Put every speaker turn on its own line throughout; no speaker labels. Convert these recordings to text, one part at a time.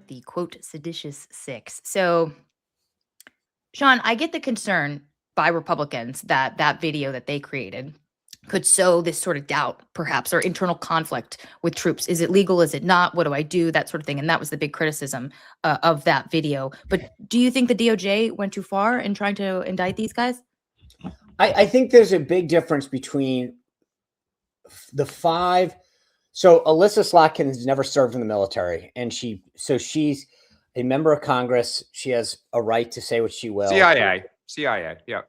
The quote seditious six. So, Sean, I get the concern by Republicans that that video that they created could sow this sort of doubt, perhaps, or internal conflict with troops. Is it legal? Is it not? What do I do? That sort of thing. And that was the big criticism of that video. But do you think the DOJ went too far in trying to indict these guys?
I think there's a big difference between the five. So Alyssa Slotkin has never served in the military, and she's a member of Congress. She has a right to say what she will.
CIA, yeah.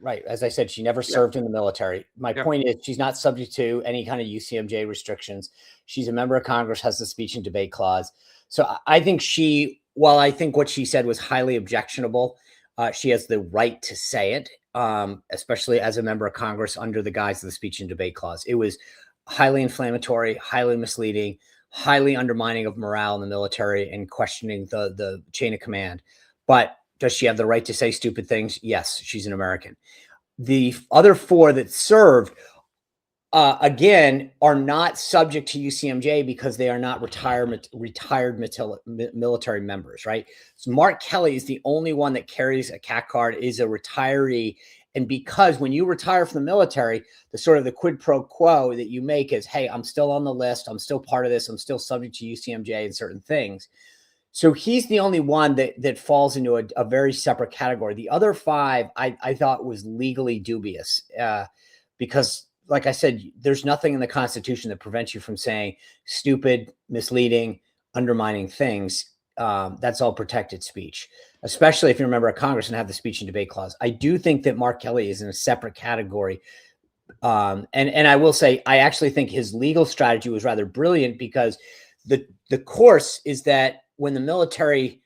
Right. As I said, she never served in the military. My point is she's not subject to any kind of UCMJ restrictions. She's a member of Congress, has the speech and debate clause. So I think while I think what she said was highly objectionable, she has the right to say it, especially as a member of Congress under the guise of the speech and debate clause. It was highly inflammatory, highly misleading, highly undermining of morale in the military and questioning the chain of command. But does she have the right to say stupid things? Yes, she's an American. The other four that served, again, are not subject to UCMJ because they are not retired military members, right? So Mark Kelly is the only one that carries a CAC card, is a retiree. And because when you retire from the military, the sort of the quid pro quo that you make is, hey, I'm still on the list. I'm still part of this. I'm still subject to UCMJ and certain things. So he's the only one that falls into a very separate category. The other five, I thought was legally dubious because, like I said, there's nothing in the Constitution that prevents you from saying stupid, misleading, undermining things. That's all protected speech, especially if you're a member of Congress and have the speech and debate clause. I do think that Mark Kelly is in a separate category. And I will say, I actually think his legal strategy was rather brilliant because the course is that when the military,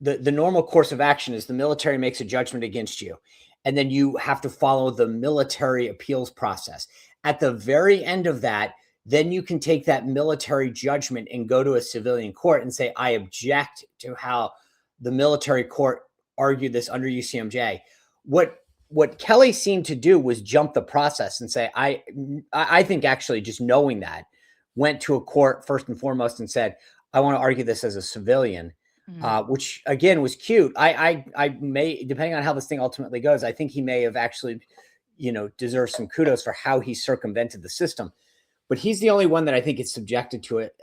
the normal course of action is the military makes a judgment against you, and then you have to follow the military appeals process. At the very end of that, then you can take that military judgment and go to a civilian court and say, I object to how the military court argued this under UCMJ. What Kelly seemed to do was jump the process and say, I think actually just knowing that, went to a court first and foremost and said, I want to argue this as a civilian, which again was cute. I may, depending on how this thing ultimately goes, I think he may have actually, deserved some kudos for how he circumvented the system. But he's the only one that I think is subjected to it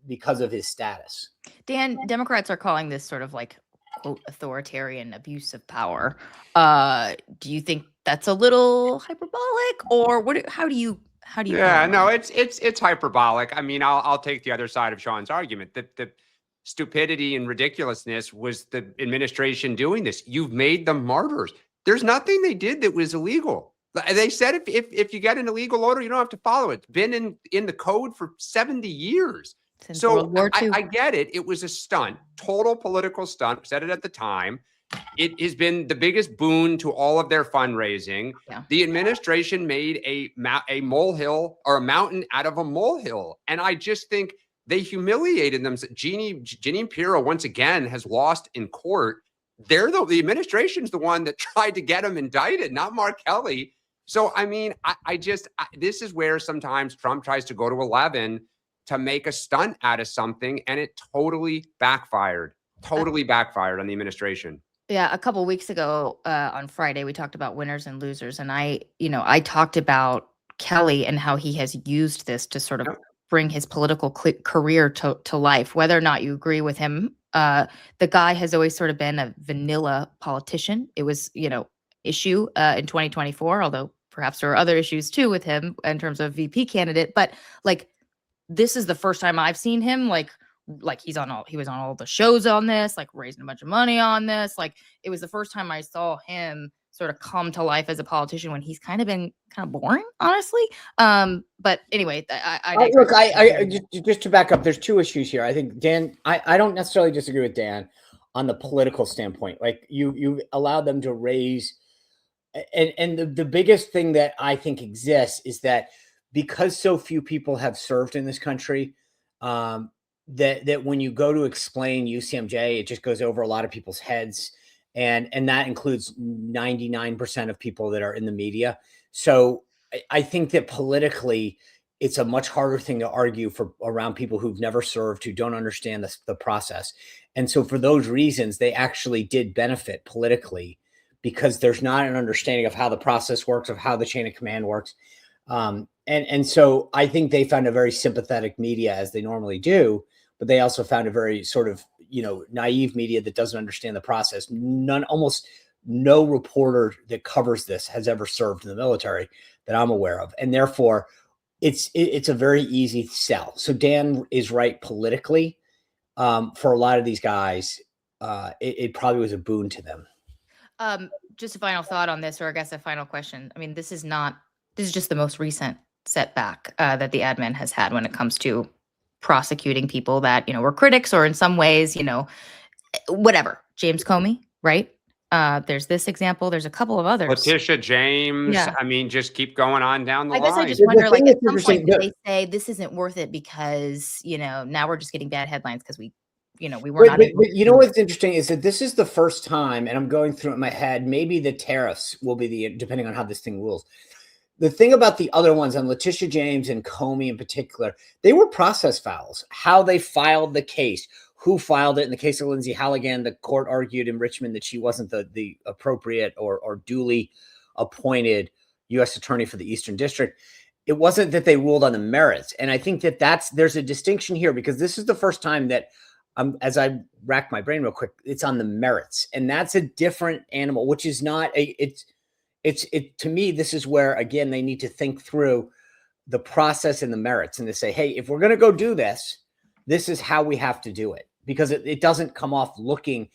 because of his status.
Dan, Democrats are calling this sort of like, quote, authoritarian abuse of power. Do you think that's a little hyperbolic, or how do you?
Yeah, no, it's hyperbolic. I mean, I'll take the other side of Sean's argument that the stupidity and ridiculousness was the administration doing this. You've made them martyrs. There's nothing they did that was illegal. They said if you get an illegal order, you don't have to follow it. It's been in the code for 70 years.
Since
so
World War II.
I get it. It was a stunt, total political stunt. Said it at the time. It has been the biggest boon to all of their fundraising. Yeah. The administration made a molehill or a mountain out of a molehill. And I just think they humiliated them. Jeanine Pirro, once again, has lost in court. The administration's the one that tried to get him indicted, not Mark Kelly. So, I mean, this is where sometimes Trump tries to go to 11 to make a stunt out of something, and it totally backfired. Totally backfired on the administration.
Yeah, a couple of weeks ago on Friday, we talked about winners and losers, and I talked about Kelly and how he has used this to sort of bring his political career to life. Whether or not you agree with him, the guy has always sort of been a vanilla politician. It was, issue in 2024, although perhaps there are other issues too with him in terms of VP candidate. But like, this is the first time I've seen him like he was on all the shows on this, like raising a bunch of money on this. Like, it was the first time I saw him sort of come to life as a politician when he's kind of been boring, honestly. But anyway,
just to back up, there's two issues here. I think Dan, I don't necessarily disagree with Dan on the political standpoint. Like you allowed them to raise, and the biggest thing that I think exists is that because so few people have served in this country, that when you go to explain UCMJ, it just goes over a lot of people's heads. And that includes 99% of people that are in the media. So I think that politically it's a much harder thing to argue for around people who've never served, who don't understand the process. And so for those reasons, they actually did benefit politically, because there's not an understanding of how the process works, of how the chain of command works. And so I think they found a very sympathetic media, as they normally do, but they also found a very sort of, naive media that doesn't understand the process. Almost no reporter that covers this has ever served in the military that I'm aware of. And therefore it's a very easy sell. So Dan is right politically. For a lot of these guys, it probably was a boon to them.
Just a final thought on this, or I guess a final question. I mean, this is just the most recent setback that the admin has had when it comes to prosecuting people that, were critics, or in some ways, whatever. James Comey, right? There's this example. There's a couple of others.
Letitia James.
Yeah.
I mean, just keep going on down the line.
I guess I just wonder, like, at some point, do they say this isn't worth it because, now we're just getting bad headlines because we were not.
But what's interesting is that this is the first time, and I'm going through it in my head, maybe the tariffs will be depending on how this thing rules. The thing about the other ones, on Letitia James and Comey in particular, they were process fouls. How they filed the case, who filed it. In the case of Lindsay Halligan, the court argued in Richmond that she wasn't the appropriate or duly appointed U.S. attorney for the Eastern District. It wasn't that they ruled on the merits. And I think that there's a distinction here, because this is the first time that, as I rack my brain real quick, it's on the merits. And that's a different animal, which is not to me, this is where, again, they need to think through the process and the merits, and to say, hey, if we're going to go do this, this is how we have to do it, because it doesn't come off looking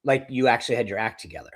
like you actually had your act together.